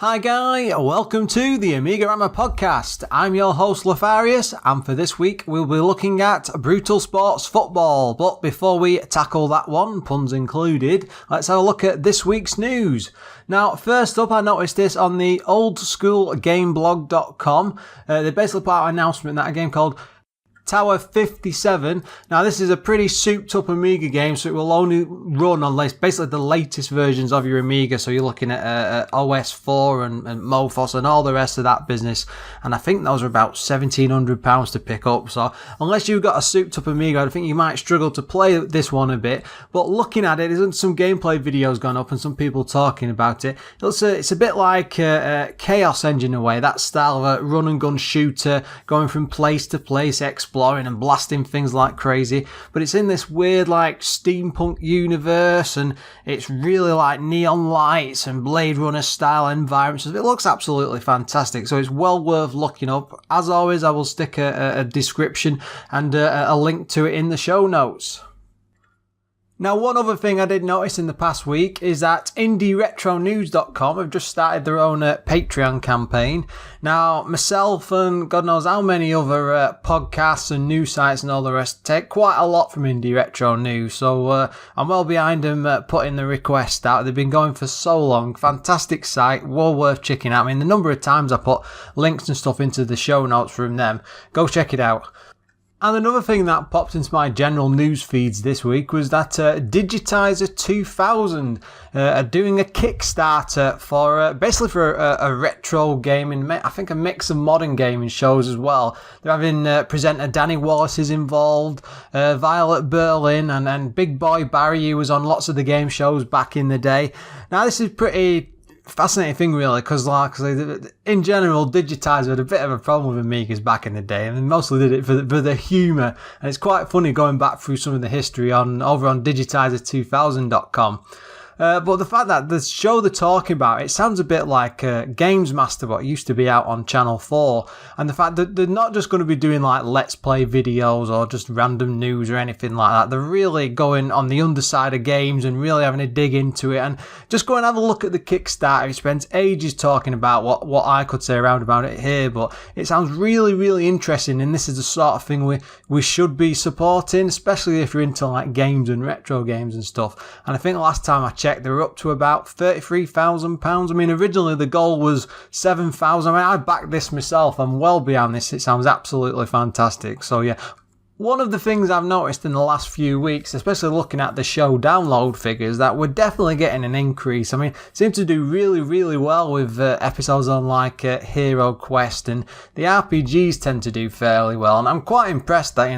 Hi guys, welcome to the AMIGArama podcast. I'm your host Lorfarius, and for this week we'll be looking at Brutal Sports Football. But before we tackle that one, puns included, let's have a look at this week's news. Now, first up, I noticed this on the oldschoolgameblog.com. They basically put out an announcement that a game called Tower 57. Now, this is a pretty souped up Amiga game, so it will only run on basically the latest versions of your Amiga. So you're looking at OS 4 and Mofos and all the rest of that business. And I think those are about £1,700 to pick up. So unless you've got a souped up Amiga, I think you might struggle to play this one a bit. But looking at it, there's some gameplay videos gone up and some people talking about it. It's a bit like Chaos Engine in a way, that style of a run and gun shooter, going from place to place, exploring and blasting things like crazy, but it's in this weird like steampunk universe, and it's really like neon lights and Blade Runner style environments. It looks absolutely fantastic, so it's well worth looking up. As always, I will stick a description and a link to it in the show notes. Now, one other thing I did notice in the past week is that IndieRetroNews.com have just started their own Patreon campaign. Now, myself and God knows how many other podcasts and news sites and all the rest take quite a lot from Indie Retro News, so I'm well behind them putting the request out. They've been going for so long. Fantastic site, well worth checking out. I mean, the number of times I put links and stuff into the show notes from them, go check it out. And another thing that popped into my general news feeds this week was that Digitizer 2000 are doing a Kickstarter for basically for a retro gaming, I think a mix of modern gaming shows as well. They're having presenter Danny Wallace is involved, Violet Berlin, and Big Boy Barry, who was on lots of the game shows back in the day. Now, this is pretty fascinating thing really, because like in general Digitizer had a bit of a problem with Amigas back in the day, and they mostly did it for the humour, and it's quite funny going back through some of the history over on digitizer2000.com. But the fact that the show they're talking about, it sounds a bit like Games Master, what used to be out on Channel 4. And the fact that they're not just going to be doing like Let's Play videos or just random news or anything like that. They're really going on the underside of games and really having to dig into it. And just go and have a look at the Kickstarter. He spends ages talking about what I could say around about it here, but it sounds really, really interesting. And this is the sort of thing we should be supporting, especially if you're into like games and retro games and stuff. And I think last time I checked, they were up to about £33,000. I mean, originally the goal was £7,000. I mean, I backed this myself. I'm well behind this. It sounds absolutely fantastic. So yeah. One of the things I've noticed in the last few weeks, especially looking at the show download figures, that we're definitely getting an increase. I mean, it seems to do really, really well with episodes on like Hero Quest, and the RPGs tend to do fairly well. And I'm quite impressed that,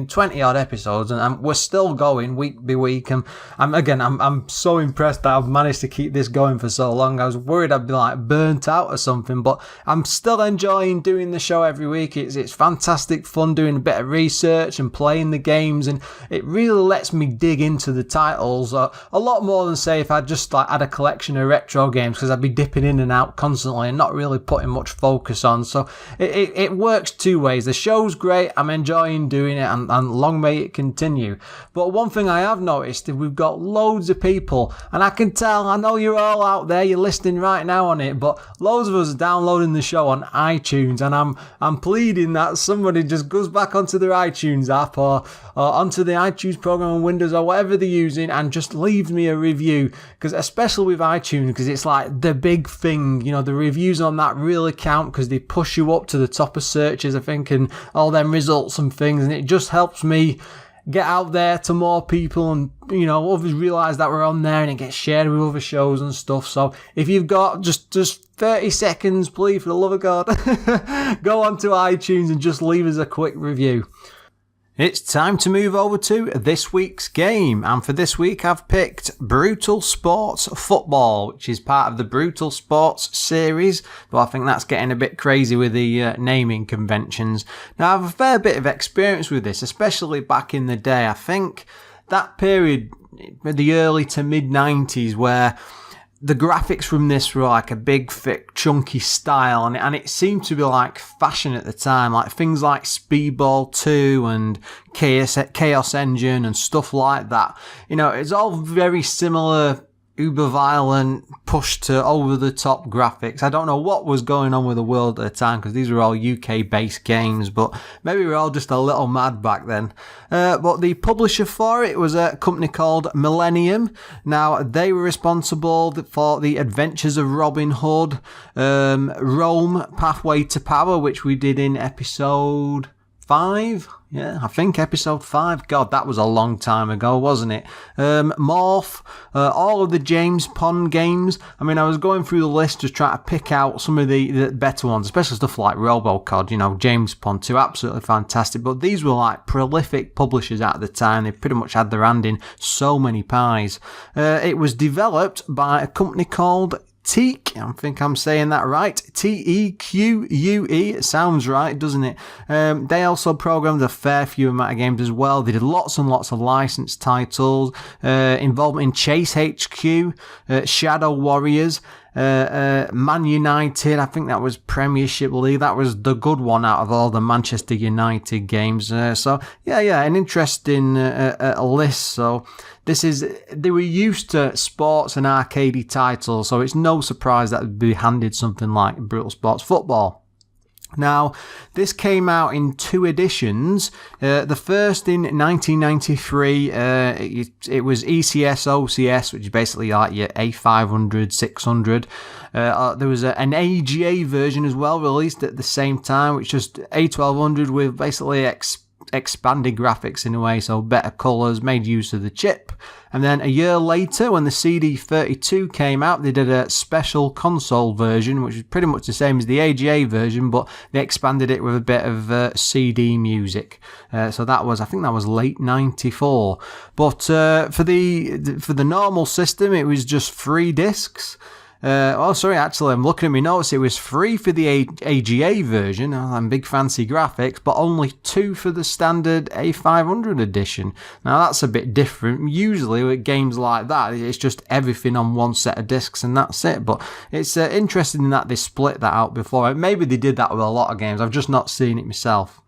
20 odd episodes, and we're still going week by week. And I'm so impressed that I've managed to keep this going for so long. I was worried I'd be like burnt out or something, but I'm still enjoying doing the show every week. It's fantastic fun doing a bit of research and playing the games, and it really lets me dig into the titles a lot more than say if I just like had a collection of retro games, because I'd be dipping in and out constantly and not really putting much focus on. So it works two ways. The show's great, I'm enjoying doing it, and long may it continue. But one thing I have noticed is we've got loads of people, and I can tell, I know you're all out there, you're listening right now on it, but loads of us are downloading the show on iTunes, and I'm pleading that somebody just goes back onto their iTunes app or onto the iTunes program on Windows or whatever they're using, and just leave me a review, because especially with iTunes, because it's like the big thing, the reviews on that really count, because they push you up to the top of searches, I think, and all them results and things, and it just helps me get out there to more people, and others realise that we're on there, and it gets shared with other shows and stuff. So if you've got just 30 seconds, please, for the love of God, go onto iTunes and just leave us a quick review. It's time to move over to this week's game, and for this week I've picked Brutal Sports Football, which is part of the Brutal Sports series, but I think that's getting a bit crazy with the naming conventions. Now, I have a fair bit of experience with this, especially back in the day. I think that period, the early to mid-90s, where the graphics from this were like a big, thick, chunky style, and it seemed to be like fashion at the time, like things like Speedball 2 and Chaos Engine and stuff like that. You know, it's all very similar, uber violent, pushed to over the top graphics. I don't know what was going on with the world at the time, because these were all UK based games, but maybe we were all just a little mad back then. But the publisher for it was a company called Millennium. Now, they were responsible for the Adventures of Robin Hood, Rome Pathway to Power, which we did in episode 5. Yeah, I think episode 5. God, that was a long time ago, wasn't it? Morph, all of the James Pond games. I mean, I was going through the list just trying to pick out some of the better ones, especially stuff like Robocod, you know, James Pond 2, absolutely fantastic. But these were like prolific publishers at the time. They pretty much had their hand in so many pies. It was developed by a company called Teak, I think I'm saying that right. Teque. It sounds right, doesn't it? They also programmed a fair few amount of games as well. They did lots and lots of licensed titles, involvement in Chase HQ, Shadow Warriors, Man United. I think that was Premiership League. That was the good one out of all the Manchester United games. So yeah, an interesting list. So they were used to sports and arcadey titles, so it's no surprise that they'd be handed something like Brutal Sports Football. Now, this came out in 2 editions. The first in 1993, it was ECS OCS, which is basically like your A500, 600. There was an AGA version as well, released at the same time, which was A1200 with basically expanded graphics in a way, so better colours, made use of the chip. And then a year later, when the CD32 came out, they did a special console version, which was pretty much the same as the AGA version, but they expanded it with a bit of CD music. So that was, I think that was late 94. But for the normal system, it was just 3 discs. Actually, I'm looking at my notes. It was free for the AGA version, and big fancy graphics, but only 2 for the standard A500 edition. Now, that's a bit different. Usually, with games like that, it's just everything on one set of discs, and that's it. But it's interesting that they split that out before. Maybe they did that with a lot of games. I've just not seen it myself.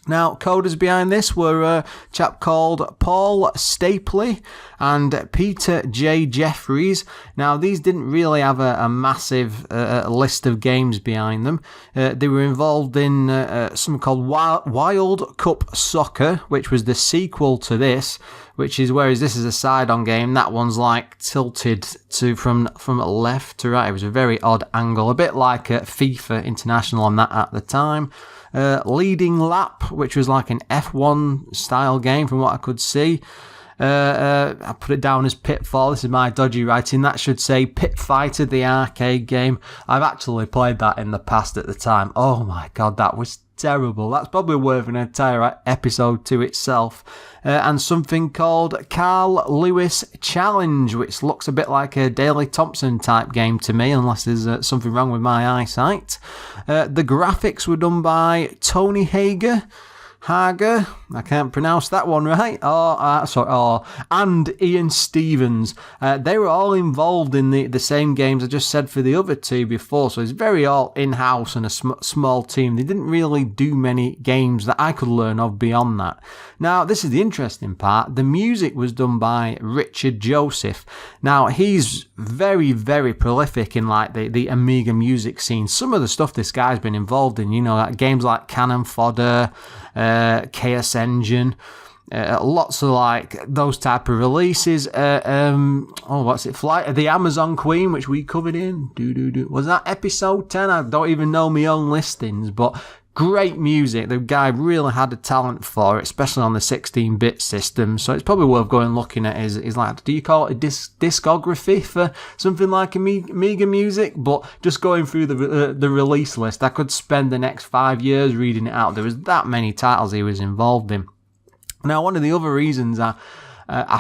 Now, coders behind this were a chap called Paul Stapley and Peter J. Jeffries. Now, these didn't really have a massive list of games behind them. They were involved in something called Wild Cup Soccer, which was the sequel to this, which is, whereas this is a side-on game, that one's like tilted from left to right. It was a very odd angle, a bit like FIFA International on that at the time. Leading Lap, which was like an F1 style game from what I could see. I put it down as Pitfall. This is my dodgy writing. That should say Pit Fighter, the arcade game. I've actually played that in the past at the time. Oh my god, that was terrible. That's probably worth an entire episode to itself. And something called Carl Lewis Challenge, which looks a bit like a Daley Thompson type game to me, unless there's something wrong with my eyesight. The graphics were done by Tony Hager, I can't pronounce that one right, and Ian Stevens. They were all involved in the same games I just said for the other 2 before, so it's very all in-house and a small team. They didn't really do many games that I could learn of beyond that. Now, this is the interesting part. The music was done by Richard Joseph. Now, he's very, very prolific in like the Amiga music scene. Some of the stuff this guy's been involved in, you know, like games like Cannon Fodder, Chaos Engine, lots of like those type of releases. Flight of the Amazon Queen, which we covered in. Was that episode 10? I don't even know my own listings, but great music. The guy really had a talent for it, especially on the 16-bit system. So it's probably worth going looking at his like, do you call it a discography for something like Amiga music? But just going through the release list, I could spend the next 5 years reading it out. There was that many titles he was involved in. Now, one of the other reasons I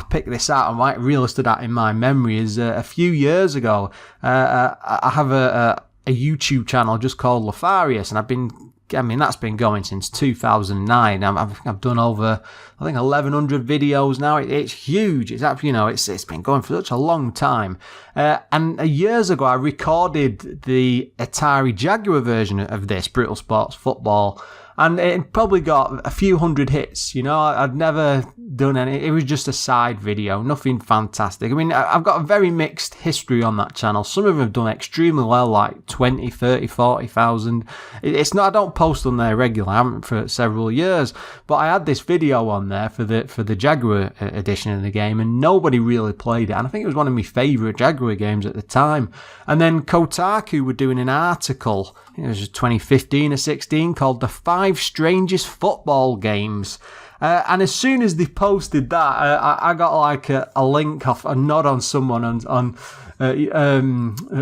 picked this out and why it really stood out in my memory is a few years ago, I have a YouTube channel just called Lorfarius, and I've been I mean, that's been going since 2009. I've done over, I think, 1,100 videos now. It's huge. It's actually, it's been going for such a long time. And years ago, I recorded the Atari Jaguar version of this, Brutal Sports Football. And it probably got a few hundred hits. I'd never done any. It was just a side video, nothing fantastic. I mean, I've got a very mixed history on that channel. Some of them have done extremely well, like 20, 30, 40,000. It's not, I don't post on there regularly. I haven't for several years. But I had this video on there for the Jaguar edition of the game, and nobody really played it. And I think it was one of my favourite Jaguar games at the time. And then Kotaku were doing an article, it was 2015 or 16, called The 5 Strangest Football Games. And as soon as they posted that, I got like a link off, a nod on someone on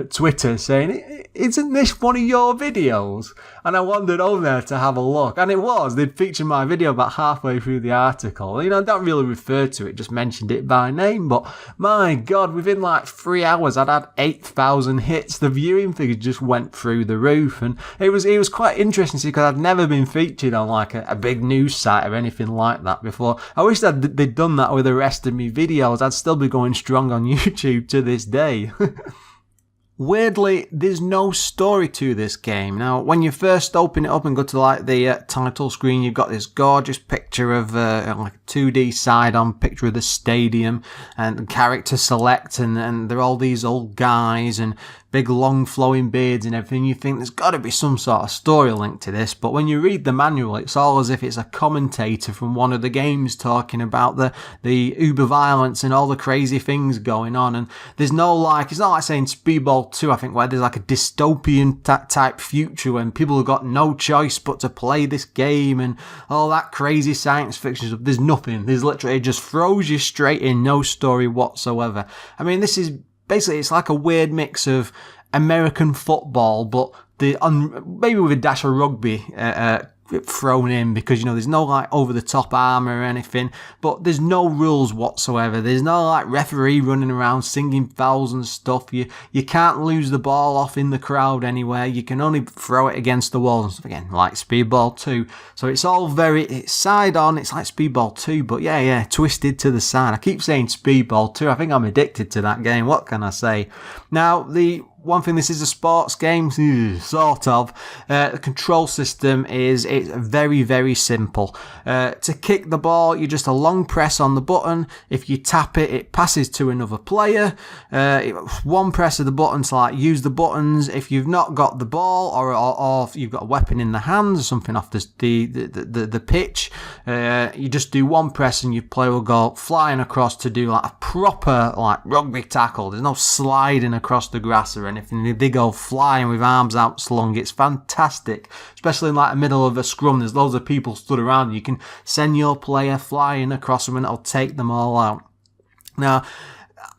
Twitter saying, isn't this one of your videos? And I wandered over there to have a look. And it was. They'd featured my video about halfway through the article. I don't really refer to it, just mentioned it by name. But my God, within like 3 hours, I'd had 8,000 hits. The viewing figures just went through the roof. And it was quite interesting because I'd never been featured on like a big news site or anything like that before. I wish they'd done that with the rest of my videos. I'd still be going strong on YouTube to this day. Weirdly, there's no story to this game. Now, when you first open it up and go to like the title screen, you've got this gorgeous picture of like a 2D side-on picture of the stadium and character select, and they're all these old guys and big long flowing beards and everything. You think there's got to be some sort of story linked to this, but when you read the manual, it's all as if it's a commentator from one of the games talking about the uber violence and all the crazy things going on. And there's no like, it's not like saying Speedball 2, I think, where there's like a dystopian type future when people have got no choice but to play this game and all that crazy science fiction stuff. There's nothing. There's literally, it just throws you straight in, no story whatsoever. I mean, this is basically, it's like a weird mix of American football, but maybe with a dash of rugby thrown in, because there's no like over the top armor or anything, but there's no rules whatsoever. There's no like referee running around singing fouls and stuff. You can't lose the ball off in the crowd anywhere. You can only throw it against the wall and stuff, again like Speedball 2. So it's all it's side on. It's like Speedball 2, but yeah, twisted to the side. I keep saying Speedball 2. I think I'm addicted to that game. What can I say? Now, the one thing, this is a sports game, sort of. The control system it's very, very simple. To kick the ball, you just a long press on the button. If you tap it, it passes to another player. One press of the button to like use the buttons. If you've not got the ball, or if you've got a weapon in the hands or something off the pitch, you just do one press and your player will go flying across to do like a proper like rugby tackle. There's no sliding across the grass or anything. They go flying with arms outslung. It's fantastic, especially in like the middle of a scrum. There's loads of people stood around. You can send your player flying across them and it'll take them all out. Now,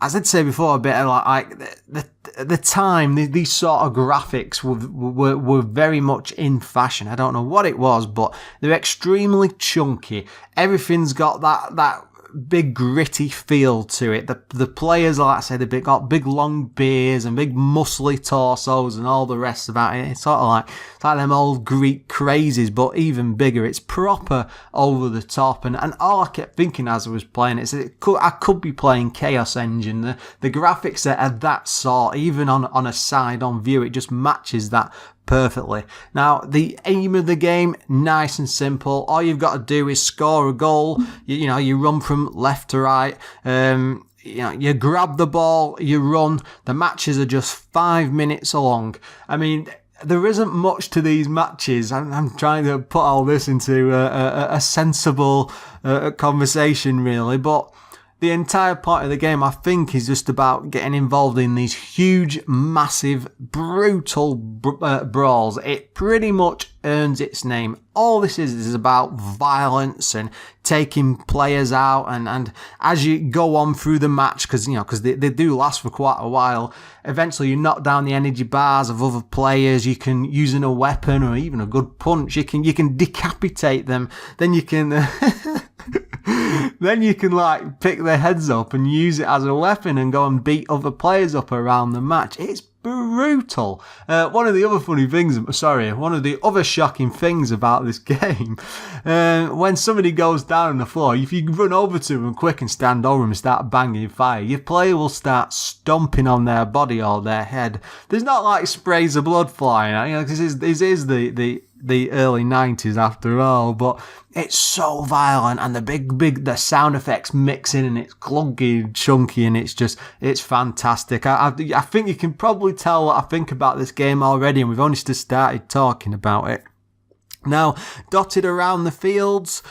as I'd say before, a bit like the time, these sort of graphics were very much in fashion. I don't know what it was, but they're extremely chunky. Everything's got that big gritty feel to it. The players, like I say, they've got big long beards and big muscly torsos and all the rest about it. It's sort of like them old Greek crazies, but even bigger. It's proper over the top, and all I kept thinking as I was playing it is I could be playing Chaos Engine. The graphics are that sort, even on a side-on view, it just matches that perfectly. Now, the aim of the game, nice and simple. All you've got to do is score a goal. You run from left to right. You grab the ball, you run. The matches are just 5 minutes long. I mean, there isn't much to these matches. I'm trying to put all this into a sensible conversation, really, but the entire part of the game, I think, is just about getting involved in these huge, massive, brutal brawls. It pretty much earns its name. All this is about violence and taking players out, and as you go on through the match, because they do last for quite a while, eventually you knock down the energy bars of other players. You can, using a weapon or even a good punch, you can decapitate them. Then you can then you can like pick their heads up and use it as a weapon and go and beat other players up around the match. It's brutal. One of the other shocking things about this game, when somebody goes down on the floor, if you run over to them quick and stand over them and start banging fire, your player will start stomping on their body or their head. There's not like sprays of blood flying out, you know, because this is the early 90s after all, but it's so violent, and the sound effects mix in, and it's clunky and chunky, and it's fantastic. I think you can probably tell what I think about this game already, and we've only just started talking about it. Now, dotted around the pitch,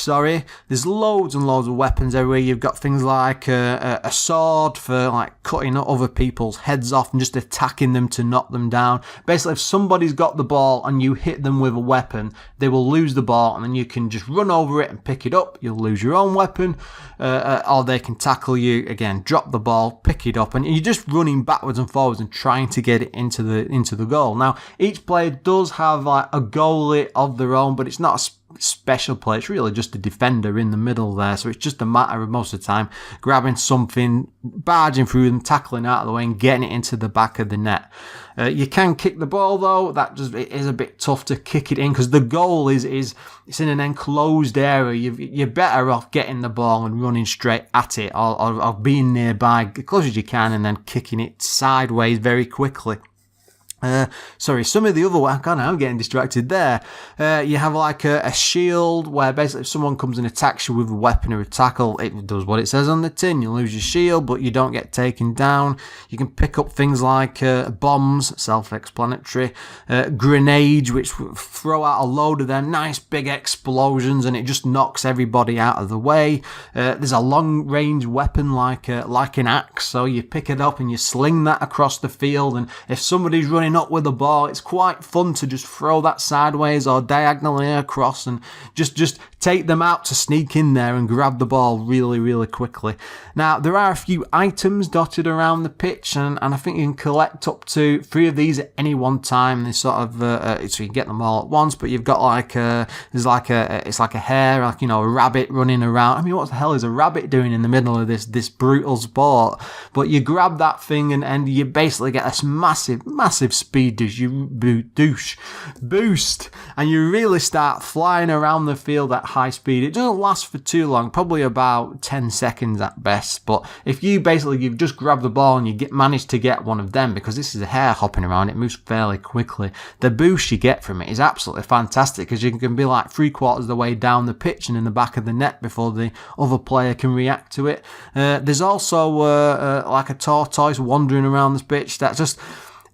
there's loads and loads of weapons everywhere. You've got things like a sword for like cutting other people's heads off and just attacking them to knock them down. Basically, if somebody's got the ball and you hit them with a weapon, they will lose the ball, and then you can just run over it and pick it up. You'll lose your own weapon, or they can tackle you again, drop the ball, pick it up, and you're just running backwards and forwards and trying to get it into the goal. Now, each player does have like a goalie of their own, but it's not a special play. It's really just a defender in the middle there. So it's just a matter of most of the time grabbing something, barging through them, tackling out of the way, and getting it into the back of the net. You can kick the ball though. It is a bit tough to kick it in because the goal is it's in an enclosed area. You're better off getting the ball and running straight at it, or being nearby as close as you can, and then kicking it sideways very quickly. Some of the other ones, I'm getting distracted there. You have like a shield where basically if someone comes and attacks you with a weapon or a tackle, it does what it says on the tin. You lose your shield, but you don't get taken down. You can pick up things like bombs, self-explanatory, grenades, which throw out a load of them nice big explosions, and it just knocks everybody out of the way. There's a long-range weapon like an axe, so you pick it up and you sling that across the field, and if somebody's running up with the ball, it's quite fun to just throw that sideways or diagonally across and just take them out to sneak in there and grab the ball really, really quickly. Now, there are a few items dotted around the pitch, and I think you can collect up to 3 of these at any one time. They sort of so you can get them all at once, but you've got it's like a hare, like, you know, a rabbit running around. I mean, what the hell is a rabbit doing in the middle of this brutal sport? But you grab that thing and you basically get this massive speed boost, and you really start flying around the field at high speed. It doesn't last for too long, probably about 10 seconds at best, but if you've just grabbed the ball and you manage to get one of them, because this is a hare hopping around, it moves fairly quickly, the boost you get from it is absolutely fantastic, because you can be like 3/4 of the way down the pitch and in the back of the net before the other player can react to it. There's also like a tortoise wandering around the pitch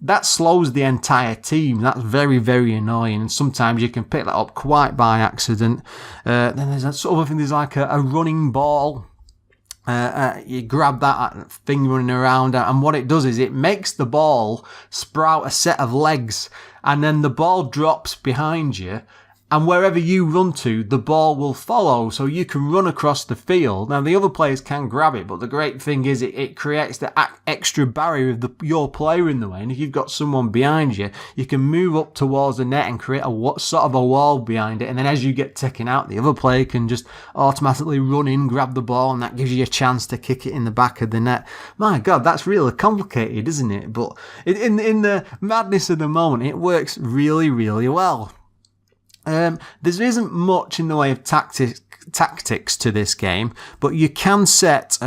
that slows the entire team. That's very, very annoying, and sometimes you can pick that up quite by accident. Then there's that sort of thing, there's like a running ball. You grab that thing running around, and what it does is it makes the ball sprout a set of legs, and then the ball drops behind you, and wherever you run to, the ball will follow, so you can run across the field. Now, the other players can grab it, but the great thing is it creates the extra barrier of your player in the way. And if you've got someone behind you, you can move up towards the net and create a sort of a wall behind it. And then as you get taken out, the other player can just automatically run in, grab the ball, and that gives you a chance to kick it in the back of the net. My God, that's really complicated, isn't it? But in the madness of the moment, it works really, really well. There isn't much in the way of tactics to this game, but you can set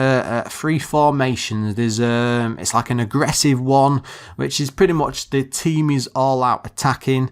3 formations. There's it's like an aggressive one, which is pretty much the team is all out attacking,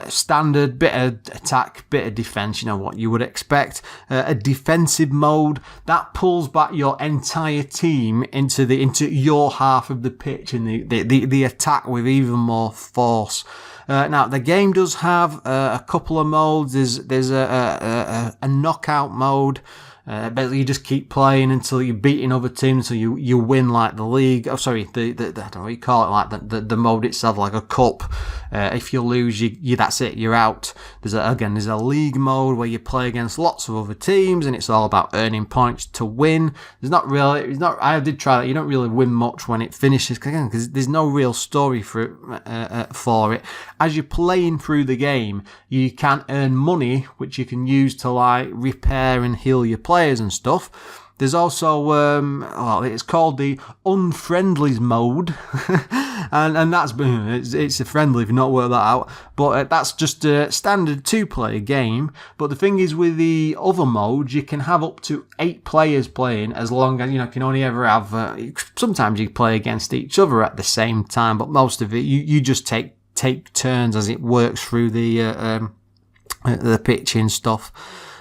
standard, bit of attack, bit of defense, you know what you would expect. A defensive mode that pulls back your entire team into your half of the pitch, and the attack with even more force. Now, the game does have a couple of modes. There's a knockout mode. Basically, you just keep playing until you're beating other teams, until you win, like the league. Oh, sorry, I don't know what you call it, like the mode itself, like a cup. If you lose, that's it, you're out. There's a league mode where you play against lots of other teams, and it's all about earning points to win. I did try that. You don't really win much when it finishes, because there's no real story for it. As you're playing through the game, you can earn money, which you can use to like repair and heal your players and stuff. There's also, it's called the Unfriendlies mode, and it's a friendly if you've not worked that out, but that's just a standard 2-player game. But the thing is, with the other modes, you can have up to 8 players playing, as long as, you can only ever have, sometimes you play against each other at the same time, but most of it, you just take turns as it works through the pitch and stuff.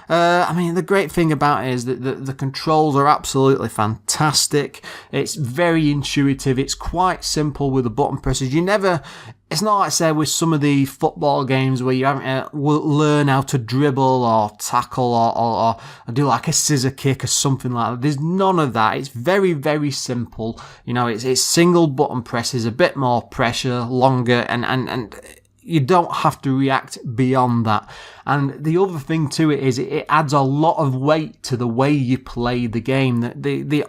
The great thing about it is that the controls are absolutely fantastic. It's very intuitive. It's quite simple with the button presses. It's not like, say, with some of the football games where you haven't learn how to dribble or tackle or do like a scissor kick or something like that. There's none of that. It's very, very simple. It's single button presses, a bit more pressure, longer, and you don't have to react beyond that. And the other thing to it is it adds a lot of weight to the way you play the game.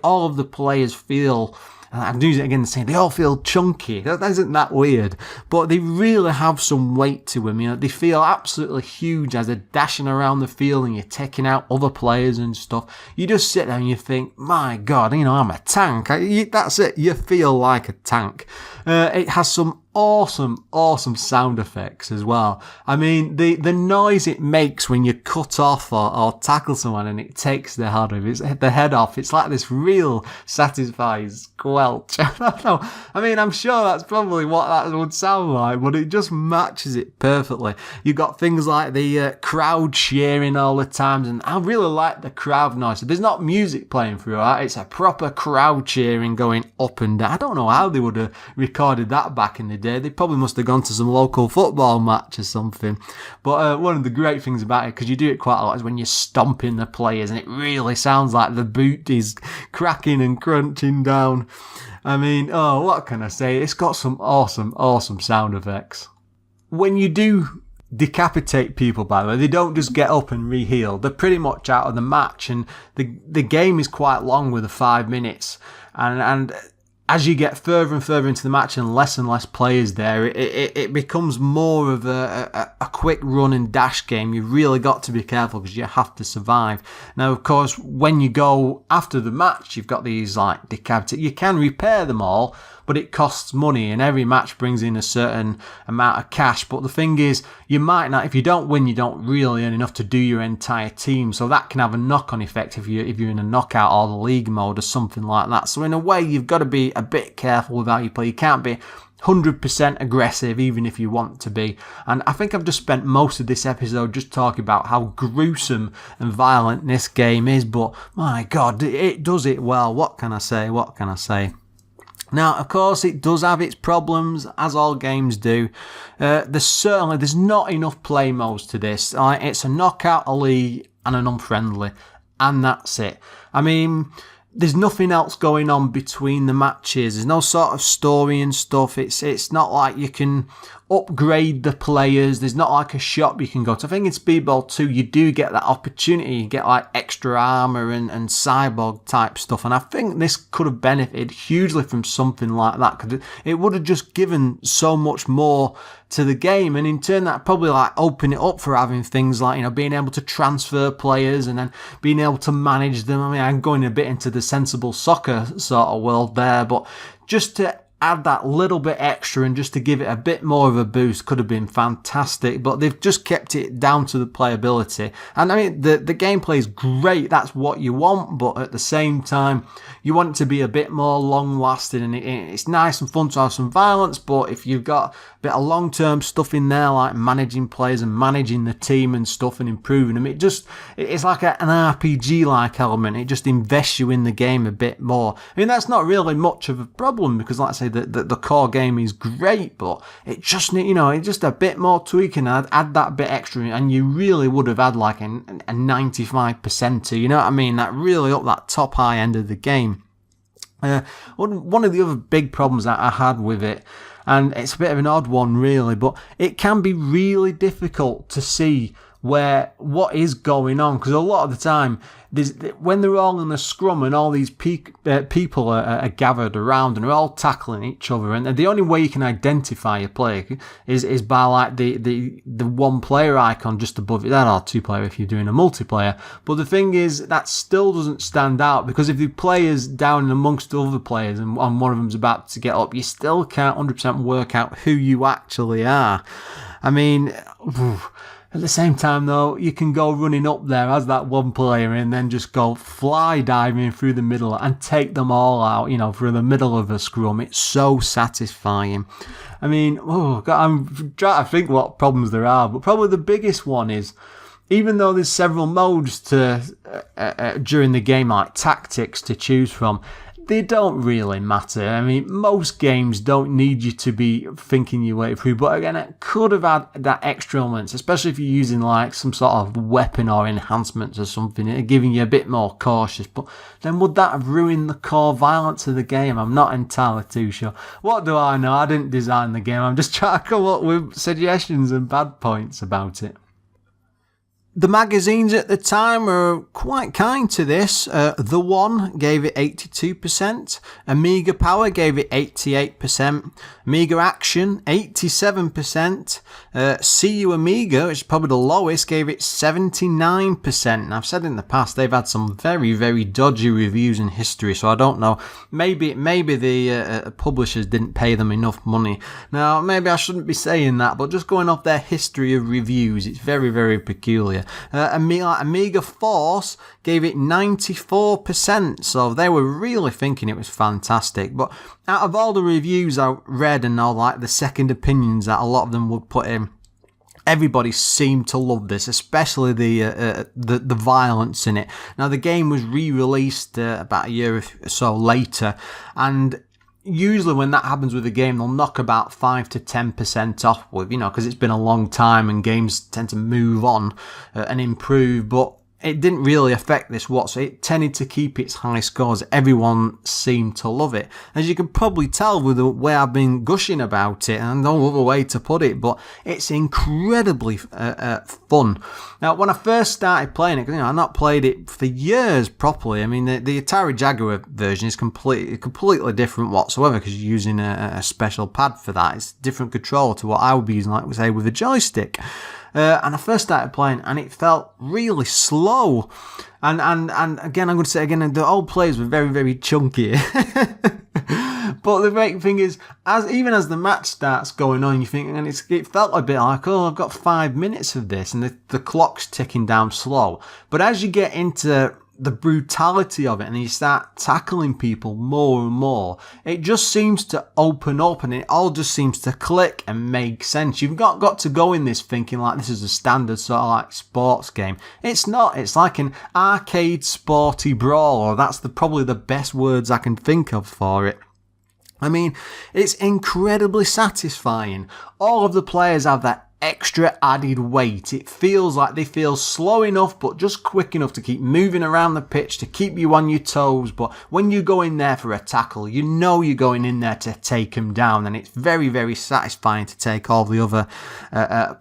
All of the players feel, I'm using it again, they all feel chunky. That isn't that weird, but they really have some weight to them. They feel absolutely huge as they're dashing around the field and you're taking out other players and stuff. You just sit there and you think, my God, I'm a tank. That's it. You feel like a tank. It has some awesome sound effects as well. The noise it makes when you cut off or tackle someone and it takes the head off, it's like this real satisfying squelch. I don't know. I'm sure that's probably what that would sound like, but it just matches it perfectly. You've got things like the crowd cheering all the time, and I really like the crowd noise. There's not music playing through that. It's a proper crowd cheering going up and down. I don't know how they would have recorded that back in the day. They probably must have gone to some local football match or something. But one of the great things about it, because you do it quite a lot, is when you're stomping the players and it really sounds like the boot is cracking and crunching down. What can I say? It's got some awesome sound effects. When you do decapitate people, by the way, they don't just get up and re-heal. They're pretty much out of the match, and the game is quite long with the 5 minutes. And as you get further and further into the match and less players there, it becomes more of a quick run and dash game. You've really got to be careful because you have to survive. Now, of course, when you go after the match, you've got these like decapitate. You can repair them all, but it costs money, and every match brings in a certain amount of cash. But the thing is, you might not, if you don't win, you don't really earn enough to do your entire team. So that can have a knock-on effect if you're in a knockout or the league mode or something like that. So in a way, you've got to be a bit careful with how you play. You can't be 100% aggressive even if you want to be. And I think I've just spent most of this episode just talking about how gruesome and violent this game is, but my God, it does it well. What can I say? Now, of course, it does have its problems, as all games do. There's not enough play modes to this. It's a knockout, a league, and an unfriendly, and that's it. There's nothing else going on between the matches. There's no sort of story and stuff. It's not like you can upgrade the players. There's not like a shop you can go to. I think in Speedball 2 you do get that opportunity. You get like extra armor and cyborg type stuff. And I think this could have benefited hugely from something like that, because it would have just given so much more to the game, and in turn that probably like open it up for having things like being able to transfer players and then being able to manage them. I'm going a bit into the sensible soccer sort of world there, but just to add that little bit extra and just to give it a bit more of a boost could have been fantastic, but they've just kept it down to the playability. And the gameplay is great, that's what you want, but at the same time you want it to be a bit more long lasting, and it's nice and fun to have some violence, but if you've got a bit of long term stuff in there like managing players and managing the team and stuff and improving them, it's like an RPG like element. It just invests you in the game a bit more. That's not really much of a problem, because like I say, the core game is great, but it just it's just a bit more tweaking. Add that bit extra, and you really would have had like a 95% to, that really up that top high end of the game. One of the other big problems that I had with it, and it's a bit of an odd one really, but it can be really difficult to see where what is going on, because a lot of the time when they're all in a scrum and all these people are gathered around and they're all tackling each other, and the only way you can identify a player is by like the one player icon just above it, that, or two player if you're doing a multiplayer. But the thing is, that still doesn't stand out, because if the player's down amongst the other players and one of them's about to get up, you still can't 100% work out who you actually are. I mean, at the same time, though, you can go running up there as that one player and then just go fly diving through the middle and take them all out, through the middle of a scrum. It's so satisfying. I mean, I'm trying to think what problems there are, but probably the biggest one is, even though there's several modes during the game, like tactics to choose from, they don't really matter. I mean, most games don't need you to be thinking your way through, but again, it could have had that extra elements, especially if you're using like some sort of weapon or enhancements or something, giving you a bit more cautious. But then would that have ruined the core violence of the game? I'm not entirely too sure. What do I know? I didn't design the game. I'm just trying to come up with suggestions and bad points about it. The magazines at the time were quite kind to this. The One gave it 82%. Amiga Power gave it 88%. Amiga Action, 87%. See You Amiga, which is probably the lowest, gave it 79%. And I've said in the past, they've had some very, very dodgy reviews in history, so I don't know. Maybe the publishers didn't pay them enough money. Now, maybe I shouldn't be saying that, but just going off their history of reviews, it's very, very peculiar. Amiga Force gave it 94%, so they were really thinking it was fantastic. But out of all the reviews I read and all like the second opinions that a lot of them would put in, everybody seemed to love this, especially the violence in it. Now, the game was re-released about a year or so later, and usually when that happens with a game, they'll knock about 5 to 10% off with, because it's been a long time and games tend to move on and improve. But it didn't really affect this whatsoever. It tended to keep its high scores. Everyone seemed to love it. As you can probably tell with the way I've been gushing about it, and no other way to put it, but it's incredibly fun. Now, when I first started playing it, I've not played it for years properly. I mean, the Atari Jaguar version is completely different whatsoever, because you're using a special pad for that. It's a different controller to what I would be using, like we say, with a joystick. And I first started playing, and it felt really slow. And again, I'm going to say again, the old players were very, very chunky. But the great thing is, even as the match starts going on, you think, and it felt a bit like, I've got 5 minutes of this, and the clock's ticking down slow. But as you get into the brutality of it and you start tackling people more and more, it just seems to open up, and it all just seems to click and make sense. You've not got to go in this thinking like this is a standard sort of like sports game. It's not. It's like an arcade sporty brawler. That's probably the best words I can think of for it. I mean, it's incredibly satisfying. All of the players have that extra added weight. It feels like they feel slow enough but just quick enough to keep moving around the pitch, to keep you on your toes. But when you go in there for a tackle, you know you're going in there to take them down, and it's very, very satisfying to take all the other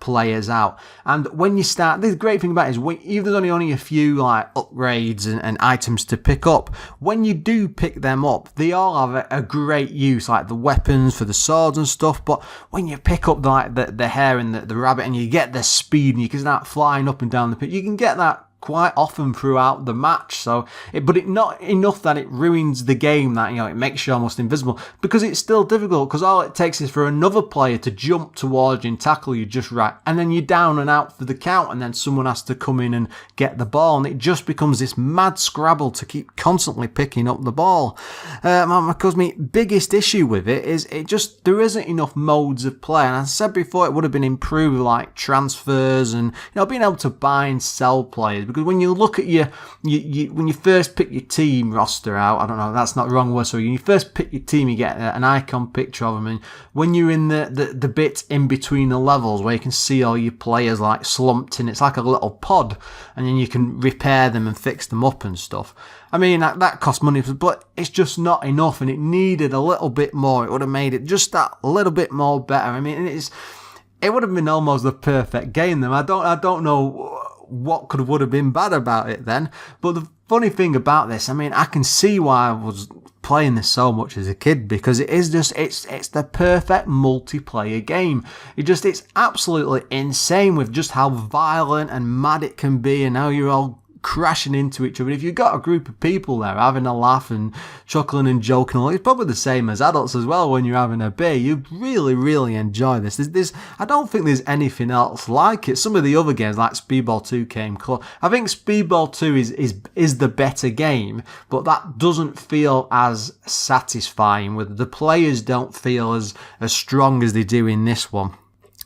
players out. And when you start, the great thing about it is, even there's only a few like upgrades and items to pick up, when you do pick them up, they all have a great use, like the weapons for the swords and stuff. But when you pick up the hare and the rabbit, and you get the speed and you can start flying up and down the pitch, you can get that quite often throughout the match. So, but not enough that it ruins the game, that it makes you almost invisible, because it's still difficult, because all it takes is for another player to jump towards you and tackle you just right, and then you're down and out for the count, and then someone has to come in and get the ball, and it just becomes this mad scrabble to keep constantly picking up the ball. Because my biggest issue with it is there isn't enough modes of play, and as I said before, it would have been improved, like transfers and being able to buy and sell players. Because when you look at when you first pick your team roster out, I don't know, that's not the wrong word, so when you first pick your team, you get an icon picture of them, and when you're in the bit in between the levels where you can see all your players like slumped in, it's like a little pod, and then you can repair them and fix them up and stuff. I mean, that costs money, but it's just not enough, and it needed a little bit more. It would have made it just that little bit more better. I mean, it would have been almost the perfect game then. I don't know what would have been bad about it then. But the funny thing about this, I mean, I can see why I was playing this so much as a kid, because it is just, it's the perfect multiplayer game. It's absolutely insane with just how violent and mad it can be, and how you're all crashing into each other. If you've got a group of people there having a laugh and chuckling and joking, it's probably the same as adults as well. When you're having a beer, you really enjoy this. I don't think there's anything else like it. Some of the other games like Speedball 2 came close. I think Speedball 2 is the better game, but that doesn't feel as satisfying. With the players don't feel as strong as they do in this one.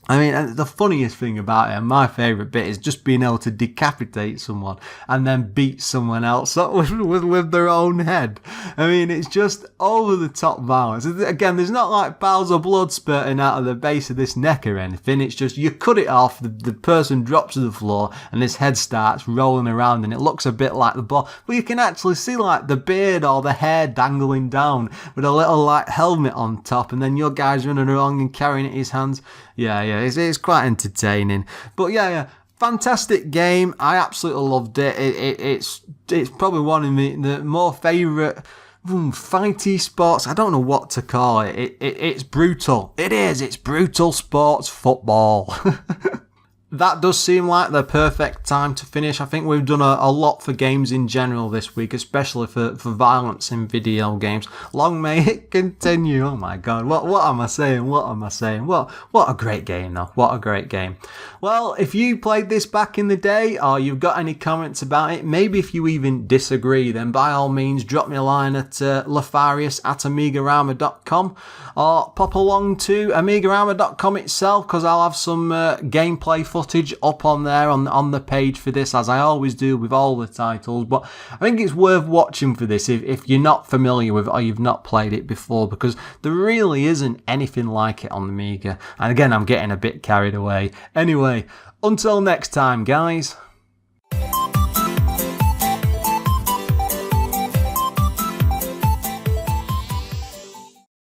I mean, the funniest thing about it, and my favourite bit, is just being able to decapitate someone and then beat someone else up with their own head. I mean, it's just over the top violence. Again, there's not like piles of blood spurting out of the base of this neck or anything. It's just you cut it off, the person drops to the floor, and his head starts rolling around, and it looks a bit like the ball. But you can actually see like the beard or the hair dangling down with a little like helmet on top, and then your guy's running along and carrying it in his hands. Yeah, it's quite entertaining. But yeah, fantastic game. I absolutely loved it. It's probably one of the more favourite fighty sports. I don't know what to call it. It's brutal. It's brutal sports football. That does seem like the perfect time to finish. I think we've done a lot for games in general this week, especially for violence in video games. Long may it continue. Oh my god, what am I saying? What a great game though. What a great game. Well, if you played this back in the day, or you've got any comments about it, maybe if you even disagree, then by all means drop me a line at Lorfarius at AMIGArama.com, or pop along to AMIGArama.com itself, because I'll have some gameplay footage up on there on the page for this, as I always do with all the titles. But I think it's worth watching for this if you're not familiar with it or you've not played it before, because there really isn't anything like it on the Amiga. And again, I'm getting a bit carried away. Anyway, until next time, guys.